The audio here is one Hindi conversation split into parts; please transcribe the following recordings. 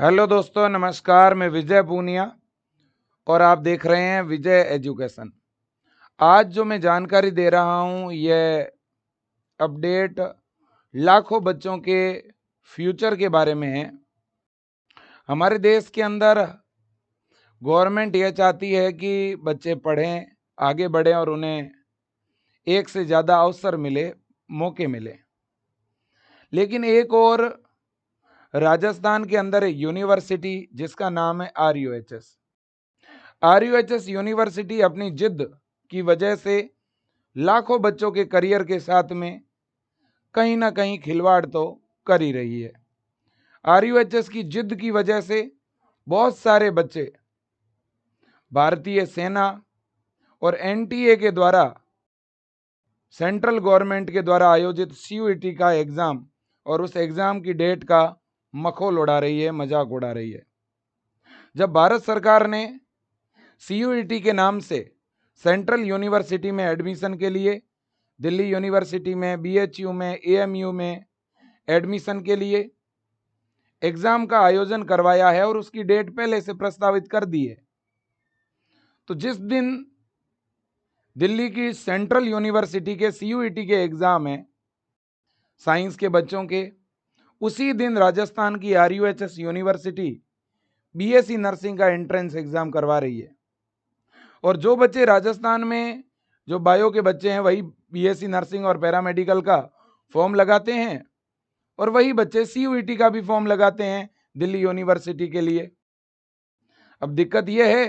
हेलो दोस्तों, नमस्कार। मैं विजय पूनिया और आप देख रहे हैं विजय एजुकेशन। आज जो मैं जानकारी दे रहा हूं यह अपडेट लाखों बच्चों के फ्यूचर के बारे में है। हमारे देश के अंदर गवर्नमेंट यह चाहती है कि बच्चे पढ़ें, आगे बढ़ें और उन्हें एक से ज़्यादा अवसर मिले, मौके मिले। लेकिन एक और राजस्थान के अंदर एक यूनिवर्सिटी जिसका नाम है RUHS यूनिवर्सिटी अपनी जिद की वजह से लाखों बच्चों के करियर के साथ में कहीं ना कहीं खिलवाड़ तो कर ही रही है। RUHS की जिद की वजह से बहुत सारे बच्चे भारतीय सेना और NTA के द्वारा, सेंट्रल गवर्नमेंट के द्वारा आयोजित CUET का एग्जाम और उस एग्जाम की डेट का मखौल उड़ा रही है, मजाक उड़ा रही है। जब भारत सरकार ने CUET के नाम से सेंट्रल यूनिवर्सिटी में एडमिशन के लिए, दिल्ली यूनिवर्सिटी में, BHU में, AMU में एडमिशन के लिए एग्जाम का आयोजन करवाया है और उसकी डेट पहले से प्रस्तावित कर दी है, तो जिस दिन दिल्ली की सेंट्रल यूनिवर्सिटी के CUET के एग्जाम है साइंस के बच्चों के, उसी दिन राजस्थान की RUHS यूनिवर्सिटी BSc नर्सिंग का एंट्रेंस एग्जाम करवा रही है। और जो बच्चे राजस्थान में, जो बायो के बच्चे हैं, वही BSc नर्सिंग और पैरामेडिकल का फॉर्म लगाते हैं और वही बच्चे CUET का भी फॉर्म लगाते हैं दिल्ली यूनिवर्सिटी के लिए। अब दिक्कत यह है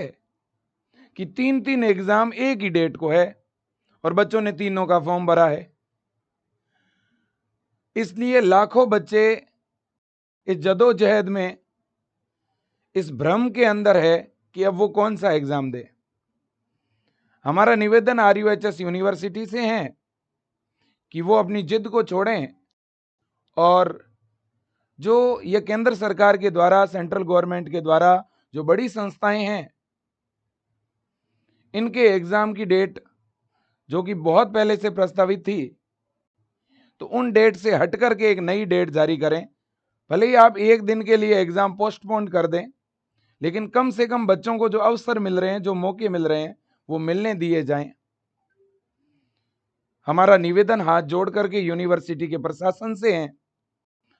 कि तीन एग्जाम एक ही डेट को है और बच्चों ने तीनों का फॉर्म भरा है। इसलिए लाखों बच्चे इस जदोजहद में, इस भ्रम के अंदर है कि अब वो कौन सा एग्जाम दे। हमारा निवेदन RUHS यूनिवर्सिटी से है कि वो अपनी जिद को छोड़ें और जो ये केंद्र सरकार के द्वारा, सेंट्रल गवर्नमेंट के द्वारा जो बड़ी संस्थाएं हैं, इनके एग्जाम की डेट जो कि बहुत पहले से प्रस्तावित थी, तो उन डेट से हट करके एक नई डेट जारी करें। भले ही आप एक दिन के लिए एग्जाम पोस्टपोन कर दें, लेकिन कम से कम बच्चों को जो अवसर मिल रहे हैं, जो मौके मिल रहे हैं, वो मिलने दिए जाएं। हमारा निवेदन हाथ जोड़ करके यूनिवर्सिटी के प्रशासन से है।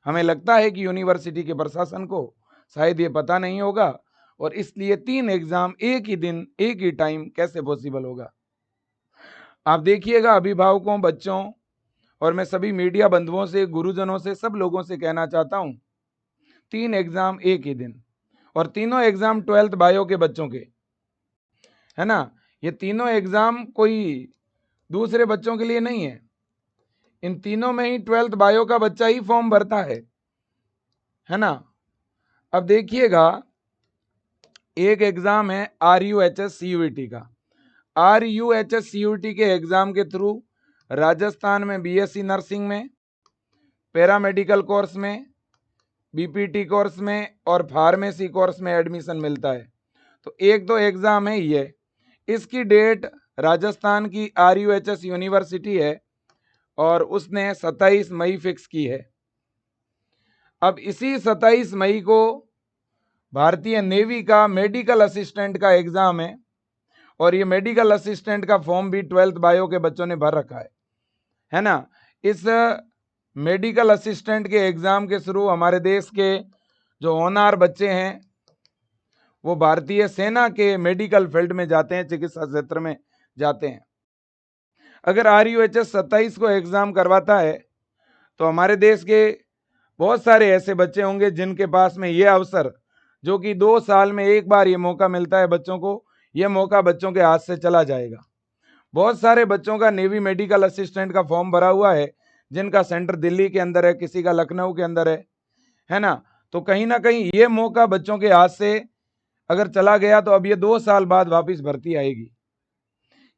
हमें लगता है कि यूनिवर्सिटी के प्रशासन को शायद ये पता नहीं होगा और इसलिए 3 एग्जाम एक ही दिन, एक ही टाइम कैसे पॉसिबल होगा। आप देखिएगा, अभिभावकों, बच्चों और मैं सभी मीडिया बंधुओं से, गुरुजनों से, सब लोगों से कहना चाहता हूं, 3 एग्जाम एक ही दिन और तीनों एग्जाम 12th बायो के बच्चों के, है ना। ये तीनों एग्जाम कोई दूसरे बच्चों के लिए नहीं है। इन तीनों में ही 12th बायो का बच्चा ही फॉर्म भरता है ना। अब देखिएगा, एक एग्जाम है RUHS CUET का। RUHS CUET के एग्जाम के थ्रू राजस्थान में BSc नर्सिंग में, पैरामेडिकल कोर्स में, BPT कोर्स में और फार्मेसी कोर्स में एडमिशन मिलता है। तो एक दो एग्जाम है ये। इसकी डेट राजस्थान की RUHS यूनिवर्सिटी है और उसने 27 मई फिक्स की है। अब इसी 27 मई को भारतीय नेवी का मेडिकल असिस्टेंट का एग्जाम है और ये मेडिकल असिस्टेंट का फॉर्म भी 12th बायो के बच्चों ने भर रखा है ना। इस मेडिकल असिस्टेंट के एग्जाम के थ्रू हमारे देश के जो होनहार बच्चे हैं वो भारतीय सेना के मेडिकल फील्ड में जाते हैं, चिकित्सा क्षेत्र में जाते हैं। अगर RUHS 27 को एग्जाम करवाता है तो हमारे देश के बहुत सारे ऐसे बच्चे होंगे जिनके पास में ये अवसर, जो कि 2 साल में एक बार ये मौका मिलता है बच्चों को, ये मौका बच्चों के हाथ से चला जाएगा। बहुत सारे बच्चों का नेवी मेडिकल असिस्टेंट का फॉर्म भरा हुआ है, जिनका सेंटर दिल्ली के अंदर है, किसी का लखनऊ के अंदर है ना। तो कहीं ना कहीं ये मौका बच्चों के हाथ से अगर चला गया तो अब ये 2 साल बाद वापस भर्ती आएगी।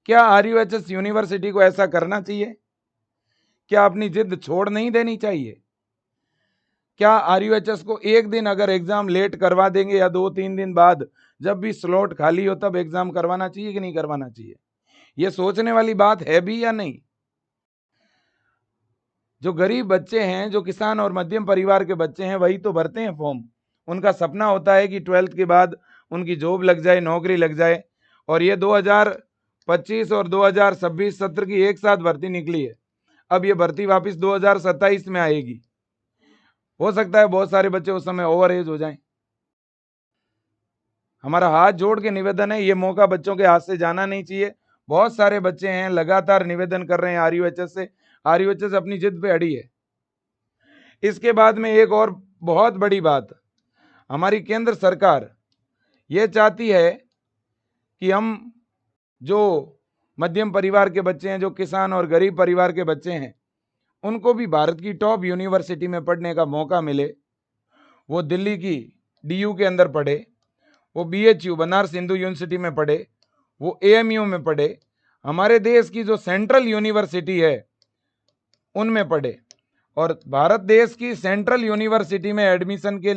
क्या RUHS यूनिवर्सिटी को ऐसा करना चाहिए? क्या अपनी जिद छोड़ नहीं देनी चाहिए? क्या RUHS को एक दिन अगर एग्जाम लेट करवा देंगे या 2-3 दिन बाद जब भी स्लॉट खाली हो तब एग्जाम करवाना चाहिए कि नहीं करवाना चाहिए? ये सोचने वाली बात है भी या नहीं? जो गरीब बच्चे हैं, जो किसान और मध्यम परिवार के बच्चे हैं, वही तो भरते हैं फॉर्म, उनका सपना होता है कि 12th के बाद उनकी जॉब लग जाए, नौकरी लग जाए। और ये 2025 और 2026 सत्र की एक साथ भर्ती निकली है। अब ये भर्ती वापस 2027 में आएगी। हो सकता है बहुत सारे बच्चे उस समय ओवर एज हो जाएं। हमारा हाथ जोड़ के निवेदन है, ये मौका बच्चों के हाथ से जाना नहीं चाहिए। बहुत सारे बच्चे हैं लगातार निवेदन कर रहे हैं आरयूएचएस से। आरयूएचएस अपनी जिद पे अड़ी है। इसके बाद में एक और बहुत बड़ी बात, हमारी केंद्र सरकार ये चाहती है कि हम जो मध्यम परिवार के बच्चे हैं, जो किसान और गरीब परिवार के बच्चे हैं, उनको भी भारत की टॉप यूनिवर्सिटी में पढ़ने का मौका मिले। वो दिल्ली की डीयू के अंदर पढ़े, वो बीएचयू बनारस हिंदू यूनिवर्सिटी में पढ़े, वो एएमयू में पढ़े, हमारे देश की जो सेंट्रल यूनिवर्सिटी है उनमें पढ़े। और भारत देश की सेंट्रल यूनिवर्सिटी में एडमिशन के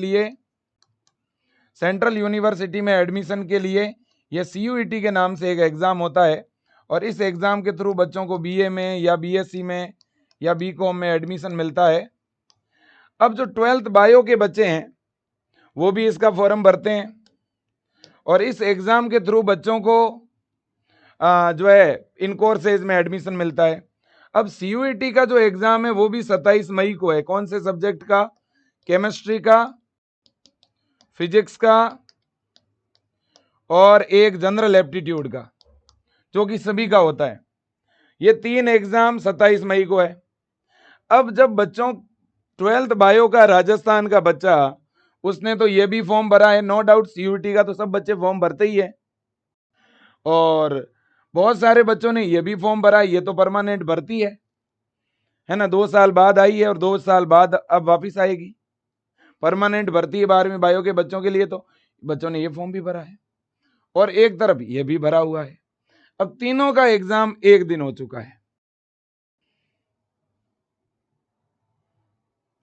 लिए ये सीयूईटी के नाम से एक एग्ज़ाम होता है। और इस एग्ज़ाम के थ्रू बच्चों को बीए में या बीएससी में या बीकॉम में एडमिशन मिलता है। अब जो 12th बायो के बच्चे हैं वो भी इसका फॉर्म भरते हैं और इस एग्ज़ाम के थ्रू बच्चों को जो है इन कोर्सेज में एडमिशन मिलता है। अब सीयूईटी का जो एग्ज़ाम है वो भी 27 मई को है। कौन से सब्जेक्ट का? केमिस्ट्री का, फिजिक्स का और एक जनरल एप्टीट्यूड का, जो कि सभी का होता है। ये 3 एग्ज़ाम 27 मई को है। अब जब बच्चों 12th बायो का राजस्थान का बच्चा, उसने तो ये भी फॉर्म भरा है, नो डाउट सीयूईटी का तो सब बच्चे फॉर्म भरते ही है। और बहुत सारे बच्चों ने ये भी फॉर्म भरा है, ये तो परमानेंट भर्ती है ना, 2 साल बाद आई है और 2 साल बाद अब वापिस आएगी। परमानेंट भर्ती है 12वीं बायो के बच्चों के लिए, तो बच्चों ने ये फॉर्म भी भरा है और एक तरफ ये भी भरा हुआ है। अब तीनों का एग्जाम एक दिन हो चुका है।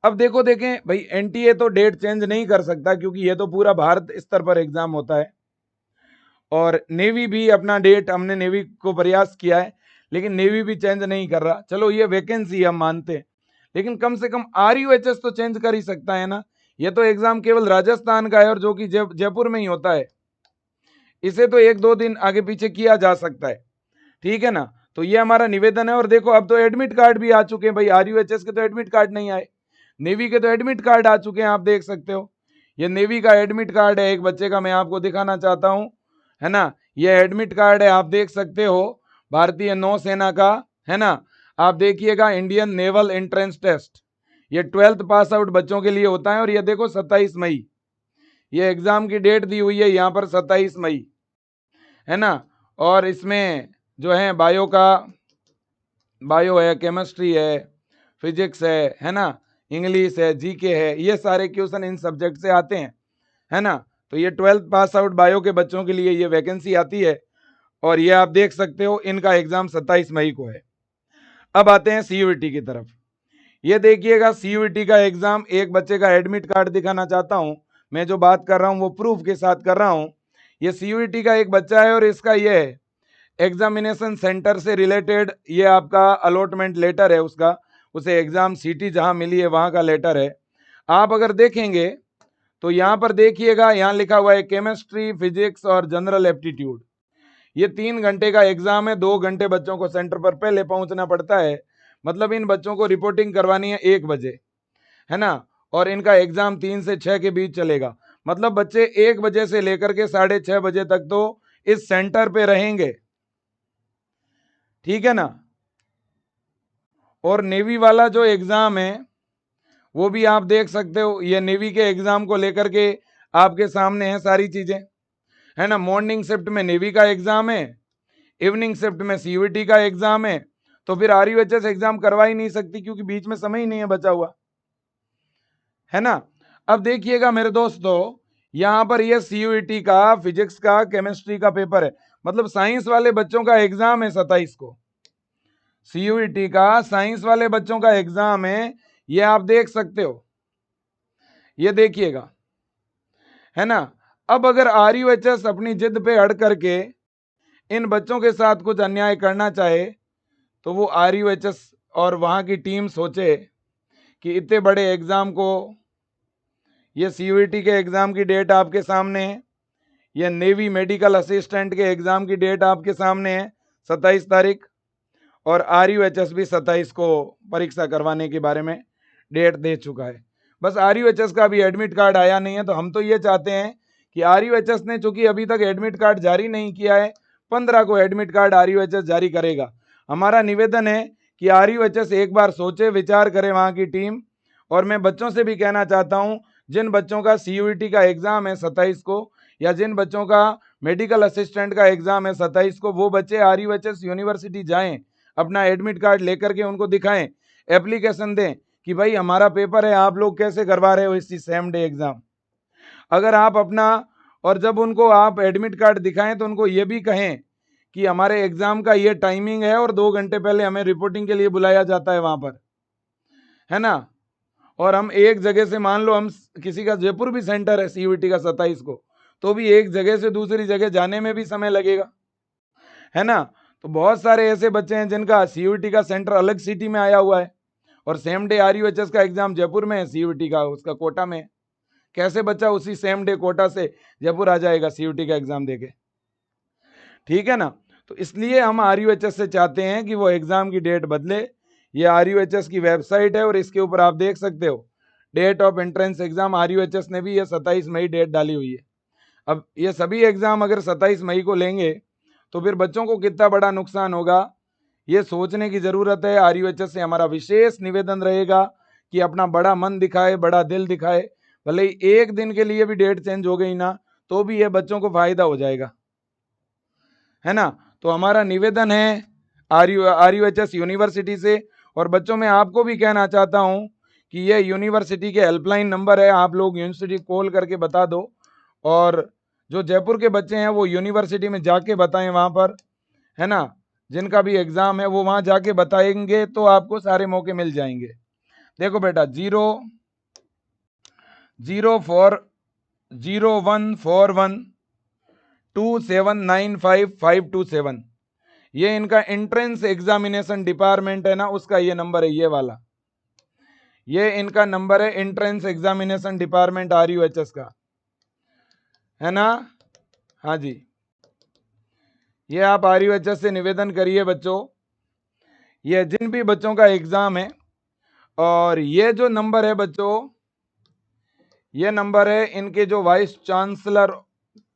अब देखें भाई, एनटीए तो डेट चेंज नहीं कर सकता क्योंकि ये तो पूरा भारत स्तर पर एग्जाम होता है। और नेवी भी अपना डेट, हमने नेवी को प्रयास किया है लेकिन नेवी भी चेंज नहीं कर रहा। चलो ये वैकेंसी हम मानते हैं, लेकिन कम से कम आरयूएचएस तो चेंज कर ही सकता है ना। ये तो एग्जाम केवल राजस्थान का है और जो कि जयपुर में ही होता है। इसे तो 1-2 दिन आगे पीछे किया जा सकता है, ठीक है ना। तो ये हमारा निवेदन है। और देखो अब तो एडमिट कार्ड भी आ चुके हैं भाई, आरयूएचएस के तो एडमिट कार्ड नहीं आए, नेवी के तो एडमिट कार्ड आ चुके हैं। आप देख सकते हो ये नेवी का एडमिट कार्ड है एक बच्चे का, मैं आपको दिखाना चाहता हूं, है ना। ये एडमिट कार्ड है, आप देख सकते हो, भारतीय नौसेना का, है ना। आप देखिएगा, इंडियन नेवल एंट्रेंस टेस्ट, ये 12th पास आउट बच्चों के लिए होता है। और ये देखो 27 मई, ये एग्जाम की डेट दी हुई है यहाँ पर 27 मई, है ना। और इसमें जो है बायो है, केमिस्ट्री है, फिजिक्स है ना, इंग्लिश है, जीके है, ये सारे क्वेश्चन इन सब्जेक्ट से आते हैं, है ना। तो ये 12th पास आउट बायो के बच्चों के लिए ये वैकेंसी आती है और ये आप देख सकते हो, इनका एग्जाम 27 मई को है। अब आते हैं सीयूईटी की तरफ। ये देखिएगा सीयूईटी का एग्जाम, एक बच्चे का एडमिट कार्ड दिखाना चाहता हूं, मैं जो बात कर रहा हूं वो प्रूफ के साथ कर रहा हूं। ये सीयूईटी का एक बच्चा है और इसका ये एग्जामिनेशन सेंटर से रिलेटेड ये आपका अलॉटमेंट लेटर है उसका, उसे एग्जाम सीटी जहां मिली है वहां का लेटर है। आप अगर देखेंगे तो यहां पर देखिएगा, यहां लिखा हुआ है केमिस्ट्री, फिजिक्स और जनरल एप्टीट्यूड। ये 3 घंटे का एग्जाम है, 2 घंटे बच्चों को सेंटर पर पहले पहुंचना पड़ता है। मतलब इन बच्चों को रिपोर्टिंग करवानी है 1 बजे, है ना। और इनका एग्जाम 3 से 6 के बीच चलेगा। मतलब बच्चे 1 बजे से लेकर के 6:30 बजे तक तो इस सेंटर पे रहेंगे, ठीक है ना। और नेवी वाला जो एग्जाम है वो भी आप देख सकते हो, ये नेवी के एग्जाम को लेकर के आपके सामने है सारी चीजें, है ना। मॉर्निंग शिफ्ट में नेवी का एग्जाम है, इवनिंग शिफ्ट में सीयूईटी का एग्जाम है। तो फिर आरयूएचएस एग्जाम करवा ही नहीं सकती क्योंकि बीच में समय ही नहीं है बचा हुआ, है ना। अब देखिएगा मेरे दोस्तों, यहां पर ये सीयूईटी का फिजिक्स का, केमिस्ट्री का पेपर है, मतलब साइंस वाले बच्चों का एग्जाम है 27 को। सीयूईटी का साइंस वाले बच्चों का एग्जाम है, ये आप देख सकते हो, ये देखिएगा, है ना। अब अगर आरयूएचएस अपनी जिद पे अड़ करके इन बच्चों के साथ कुछ अन्याय करना चाहे तो वो आरयूएचएस और वहां की टीम सोचे कि इतने बड़े एग्जाम को ये सीयूईटी के एग्जाम की डेट आपके सामने है। ये नेवी मेडिकल असिस्टेंट के एग्जाम की डेट आपके सामने है 27 तारीख। और RUHS भी 27 को परीक्षा करवाने के बारे में डेट दे चुका है। बस RUHS का अभी एडमिट कार्ड आया नहीं है, तो हम तो ये चाहते हैं कि RUHS ने चूंकि अभी तक एडमिट कार्ड जारी नहीं किया है, 15 को एडमिट कार्ड RUHS जारी करेगा। हमारा निवेदन है कि RUHS एक बार सोचे विचार करे वहां की टीम। और मैं बच्चों से भी कहना चाहता हूं, जिन बच्चों का CUET का एग्जाम है 27 को, या जिन बच्चों का मेडिकल असिस्टेंट का एग्जाम है 27 को, वो बच्चे RUHS यूनिवर्सिटी जाएं, अपना एडमिट कार्ड लेकर के उनको दिखाएं, एप्लीकेशन दें कि भाई हमारा पेपर है, आप लोग कैसे करवा रहे हो इसी सेम डे एग्जाम। अगर आप अपना, और जब उनको आप एडमिट कार्ड दिखाएं तो उनको ये भी कहें कि हमारे एग्जाम का ये टाइमिंग है और 2 घंटे पहले हमें रिपोर्टिंग के लिए बुलाया जाता है वहां पर, है ना। और हम एक जगह से, मान लो हम किसी का जयपुर भी सेंटर है CUET का 27 को, तो भी एक जगह से दूसरी जगह जाने में भी समय लगेगा, है ना। तो बहुत सारे ऐसे बच्चे हैं जिनका CUET का सेंटर अलग सिटी में आया हुआ है और सेम डे RUHS का एग्जाम जयपुर में है, CUET का उसका कोटा में है। कैसे बच्चा उसी सेम डे कोटा से जयपुर आ जाएगा CUET का एग्जाम देके? ठीक है ना। तो इसलिए हम RUHS से चाहते हैं कि वो एग्जाम की डेट बदले। ये RUHS की वेबसाइट है और इसके ऊपर आप देख सकते हो date of entrance exam. RUHS ने भी ये 27 मई डेट डाली हुई है। अब ये सभी एग्जाम अगर 27 मई को लेंगे तो फिर बच्चों को कितना बड़ा नुकसान होगा, ये सोचने की जरूरत है। RUHS से हमारा विशेष निवेदन रहेगा कि अपना बड़ा मन दिखाए, बड़ा दिल दिखाए। भले ही एक दिन के लिए भी डेट चेंज हो गई ना, तो भी ये बच्चों को फायदा हो जाएगा, है ना। तो हमारा निवेदन है RUHS यूनिवर्सिटी से। और बच्चों में आपको भी कहना चाहता हूं कि ये यूनिवर्सिटी के हेल्पलाइन नंबर है, आप लोग यूनिवर्सिटी कॉल करके बता दो। और जो जयपुर के बच्चे हैं वो यूनिवर्सिटी में जाके बताएं वहां पर, है ना। जिनका भी एग्जाम है वो वहां जाके बताएंगे तो आपको सारे मौके मिल जाएंगे। देखो बेटा, 01412795 ये इनका एंट्रेंस एग्जामिनेशन डिपार्टमेंट है ना, उसका ये नंबर है, ये वाला, ये इनका नंबर है एंट्रेंस एग्जामिनेशन डिपार्टमेंट RUHS का, है ना। हाँ जी, ये आप RUHS से निवेदन करिए बच्चों। ये जिन भी बच्चों का एग्जाम है, और ये जो नंबर है बच्चों, ये नंबर है इनके जो वाइस चांसलर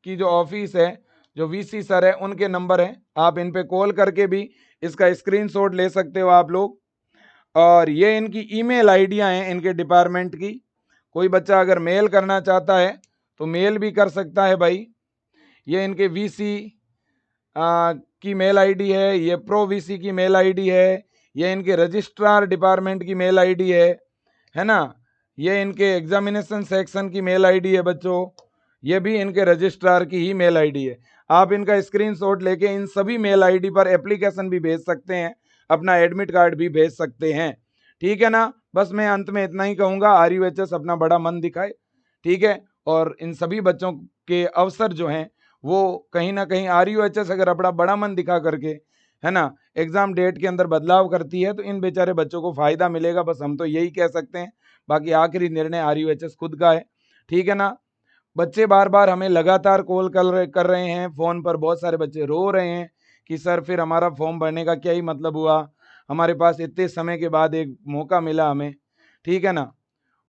की जो ऑफिस है, जो VC सर है, उनके नंबर है। आप इन पे कॉल करके भी इसका स्क्रीनशॉट ले सकते हो आप लोग। और ये इनकी ईमेल आईडियां हैं इनके डिपार्टमेंट की। कोई बच्चा अगर मेल करना चाहता है तो मेल भी कर सकता है भाई। ये इनके VC की मेल आईडी है, ये प्रो VC की मेल आईडी है, ये इनके रजिस्ट्रार डिपार्टमेंट की मेल आईडी है ना। ये इनके एग्जामिनेशन सेक्शन की मेल आईडी है बच्चों, ये भी इनके रजिस्ट्रार की ही मेल आईडी है। आप इनका स्क्रीनशॉट लेके इन सभी मेल आईडी पर एप्लीकेशन भी भेज सकते हैं, अपना एडमिट कार्ड भी भेज सकते हैं, ठीक है ना। बस मैं अंत में इतना ही कहूँगा, RUHS अपना बड़ा मन दिखाए, ठीक है। और इन सभी बच्चों के अवसर जो हैं वो कहीं ना कहीं RUHS अगर अपना बड़ा मन दिखा करके, है ना, एग्जाम डेट के अंदर बदलाव करती है तो इन बेचारे बच्चों को फायदा मिलेगा। बस हम तो यही कह सकते हैं, बाकी आखिरी निर्णय RUHS खुद का है, ठीक है ना। बच्चे बार बार हमें लगातार कॉल कर रहे हैं, फोन पर बहुत सारे बच्चे रो रहे हैं कि सर फिर हमारा फॉर्म भरने का क्या ही मतलब हुआ, हमारे पास इतने समय के बाद एक मौका मिला हमें, ठीक है ना।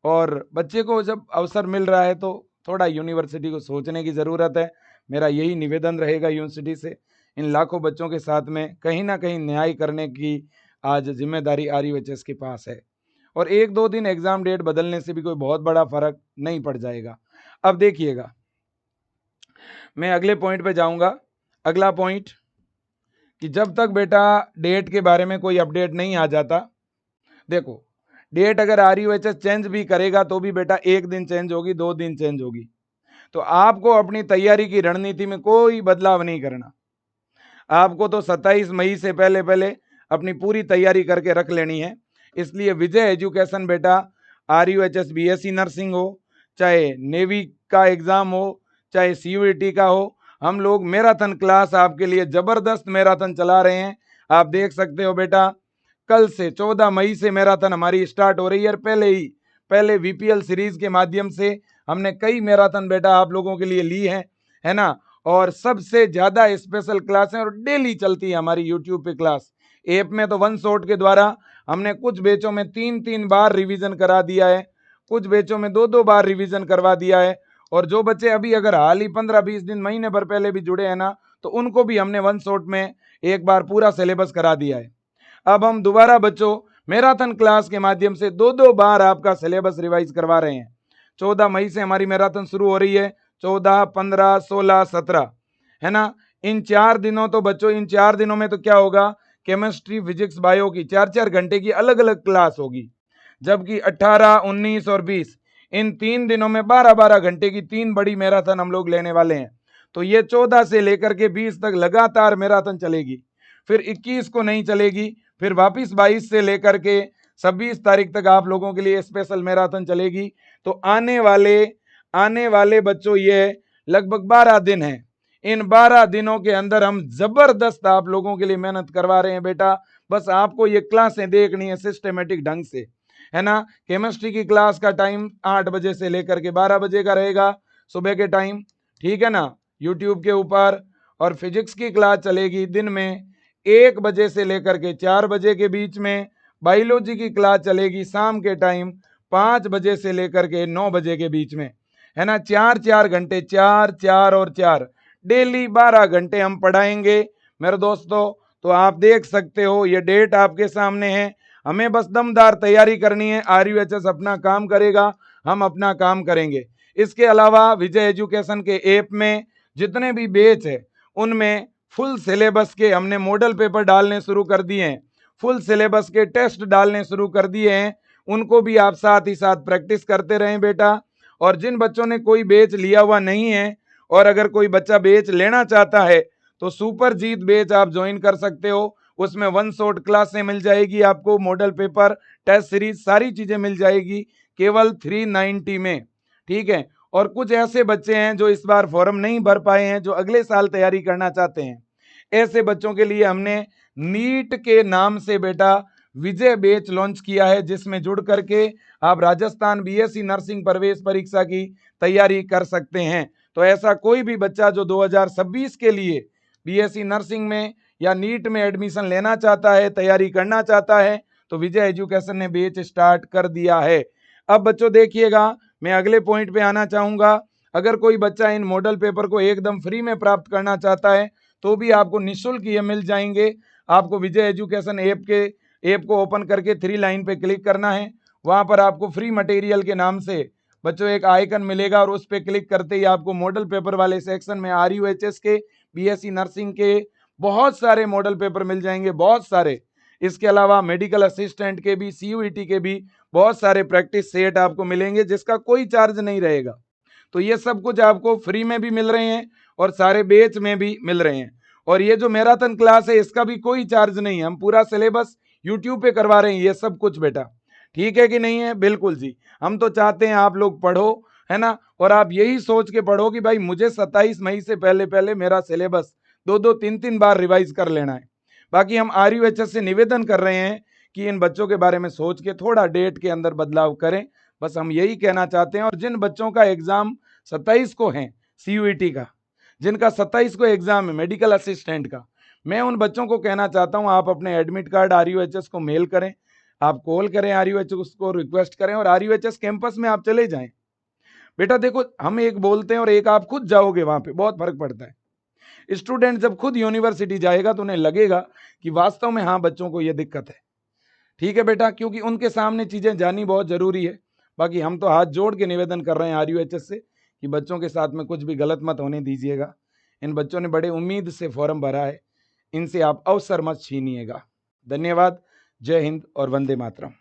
और बच्चे को जब अवसर मिल रहा है तो थोड़ा यूनिवर्सिटी को सोचने की ज़रूरत है। मेरा यही निवेदन रहेगा यूनिवर्सिटी से। इन लाखों बच्चों के साथ में कहीं ना कहीं न्याय करने की आज जिम्मेदारी RUHS के पास है। और 1-2 दिन एग्जाम डेट बदलने से भी कोई बहुत बड़ा फर्क नहीं पड़ जाएगा। अब देखिएगा, मैं अगले पॉइंट पे जाऊंगा। अगला पॉइंट कि जब तक बेटा डेट के बारे में कोई अपडेट नहीं आ जाता, देखो डेट अगर RUHS चेंज भी करेगा तो भी बेटा 1 दिन चेंज होगी, 2 दिन चेंज होगी। तो आपको अपनी तैयारी की रणनीति में कोई बदलाव नहीं करना। आपको तो 27 मई से पहले पहले अपनी पूरी तैयारी करके रख लेनी है। इसलिए विजय एजुकेशन बेटा RUHS BSc नर्सिंग हो, चाहे नेवी का एग्जाम हो, चाहे CUET का हो, हम लोग मैराथन क्लास आपके लिए जबरदस्त मैराथन चला रहे हैं। आप देख सकते हो बेटा, कल से 14 मई से मैराथन हमारी स्टार्ट हो रही है। पहले VPL सीरीज के माध्यम से हमने कई मैराथन बेटा आप लोगों के लिए ली है ना। और सबसे ज्यादा स्पेशल क्लास है और डेली चलती है हमारी यूट्यूब पे क्लास। ऐप में तो वन शॉट के द्वारा हमने कुछ बैचों में 3-3 बार रिवीजन करा दिया है, कुछ बैचों में 2-2 बार रिवीजन करवा दिया है। और जो बच्चे अभी अगर हाल ही 15-20 दिन महीने भर पहले भी जुड़े हैं ना, तो उनको भी हमने वन शॉट में एक बार पूरा सिलेबस करा दिया है। अब हम दोबारा बच्चों मैराथन क्लास के माध्यम से 2-2 बार आपका सिलेबस रिवाइज करवा रहे हैं। 14 मई से हमारी मैराथन शुरू हो रही है, 14, 15, 16, 17, है ना। इन 4 दिनों तो बच्चों इन 4 दिनों में तो क्या होगा, केमिस्ट्री, फिजिक्स, बायो की 4-4 घंटे की अलग अलग क्लास होगी। जबकि 18, 19 और 20 इन 3 दिनों में 12-12 घंटे की 3 बड़ी मैराथन हम लोग लेने वाले हैं। तो ये 14 से लेकर के 20 तक लगातार मैराथन चलेगी। फिर 21 को नहीं चलेगी, फिर वापिस 22 से लेकर के 26 तारीख तक आप लोगों के लिए स्पेशल मैराथन चलेगी। तो आने वाले बच्चों ये लगभग 12 दिन हैं। इन 12 दिनों के अंदर हम जबरदस्त आप लोगों के लिए मेहनत करवा रहे हैं बेटा। बस आपको ये क्लासें देखनी है सिस्टमेटिक ढंग से, है ना। केमिस्ट्री की क्लास का टाइम 8 बजे से लेकर के 12 बजे का रहेगा सुबह के टाइम, ठीक है ना, यूट्यूब के ऊपर। और फिजिक्स की क्लास चलेगी दिन में 1 बजे से लेकर के 4 बजे के बीच में। बायोलॉजी की क्लास चलेगी शाम के टाइम 5 बजे से लेकर के 9 बजे के बीच में, है ना। 4-4 घंटे, 4, 4 और 4, डेली 12 घंटे हम पढ़ाएंगे मेरे दोस्तों। तो आप देख सकते हो ये डेट आपके सामने है। हमें बस दमदार तैयारी करनी है। RUHS अपना काम करेगा, हम अपना काम करेंगे। इसके अलावा विजय एजुकेशन के ऐप में जितने भी बैच है उनमें फुल सिलेबस के हमने मॉडल पेपर डालने शुरू कर दिए हैं, फुल सिलेबस के टेस्ट डालने शुरू कर दिए हैं। उनको भी आप साथ ही साथ प्रैक्टिस करते रहें बेटा। और जिन बच्चों ने कोई बैच लिया हुआ नहीं है और अगर कोई बच्चा बैच लेना चाहता है तो सुपर जीत बैच आप ज्वाइन कर सकते हो। उसमें वन शॉट क्लासें मिल जाएगी आपको, मॉडल पेपर, टेस्ट सीरीज, सारी चीजें मिल जाएगी केवल 390 में, ठीक है। और कुछ ऐसे बच्चे हैं जो इस बार फॉर्म नहीं भर पाए हैं, जो अगले साल तैयारी करना चाहते हैं, ऐसे बच्चों के लिए हमने नीट के नाम से बेटा विजय बैच लॉन्च किया है, जिसमें जुड़ करके आप राजस्थान BSc नर्सिंग प्रवेश परीक्षा की तैयारी कर सकते हैं। तो ऐसा कोई भी बच्चा जो 2026 के लिए BSc नर्सिंग में या नीट में एडमिशन लेना चाहता है, तैयारी करना चाहता है, तो विजय एजुकेशन ने बैच स्टार्ट कर दिया है। अब बच्चों देखिएगा, मैं अगले पॉइंट पे आना चाहूंगा। अगर कोई बच्चा इन मॉडल पेपर को एकदम फ्री में प्राप्त करना चाहता है तो भी आपको निःशुल्क ये मिल जाएंगे। आपको विजय एजुकेशन ऐप को ओपन करके 3 लाइन पे क्लिक करना है। वहां पर आपको फ्री मटेरियल के नाम से बच्चों एक आइकन मिलेगा और उस पर क्लिक करते ही आपको मॉडल पेपर वाले सेक्शन में RUHS के, BSc नर्सिंग के बहुत सारे मॉडल पेपर मिल जाएंगे, बहुत सारे। इसके अलावा मेडिकल असिस्टेंट के भी, CUET के भी बहुत सारे प्रैक्टिस सेट आपको मिलेंगे जिसका कोई चार्ज नहीं रहेगा। तो ये सब कुछ आपको फ्री में भी मिल रहे हैं और सारे बैच में भी मिल रहे हैं। और ये जो मैराथन क्लास है इसका भी कोई चार्ज नहीं है, हम पूरा सिलेबस यूट्यूब पे करवा रहे हैं ये सब कुछ बेटा, ठीक है कि नहीं है। बिल्कुल जी, हम तो चाहते हैं आप लोग पढ़ो, है ना। और आप यही सोच के पढ़ो कि भाई मुझे 27 मई से पहले पहले मेरा सिलेबस 2-2, 3-3 बार रिवाइज कर लेना है। बाकी हम RUHS से निवेदन कर रहे हैं कि इन बच्चों के बारे में सोच के थोड़ा डेट के अंदर बदलाव करें, बस हम यही कहना चाहते हैं। और जिन बच्चों का एग्जाम 27 को है CUET का, जिनका 27 को एग्जाम है मेडिकल असिस्टेंट का, मैं उन बच्चों को कहना चाहता हूं आप अपने एडमिट कार्ड RUHS को मेल करें, आप कॉल करें RUHS को, रिक्वेस्ट करें और RUHS कैंपस में आप चले जाएं। बेटा देखो, हम एक बोलते हैं और एक आप खुद जाओगे, वहां पे बहुत फर्क पड़ता है। स्टूडेंट जब खुद यूनिवर्सिटी जाएगा तो उन्हें लगेगा कि वास्तव में हाँ बच्चों को यह दिक्कत है, ठीक है बेटा, क्योंकि उनके सामने चीजें जानी बहुत जरूरी है। बाकी हम तो हाथ जोड़ के निवेदन कर रहे हैं RUHS से कि बच्चों के साथ में कुछ भी गलत मत होने दीजिएगा। इन बच्चों ने बड़े उम्मीद से फॉर्म भरा है, इनसे आप अवसर मत छीनिएगा। धन्यवाद। जय हिंद और वंदे मातरम।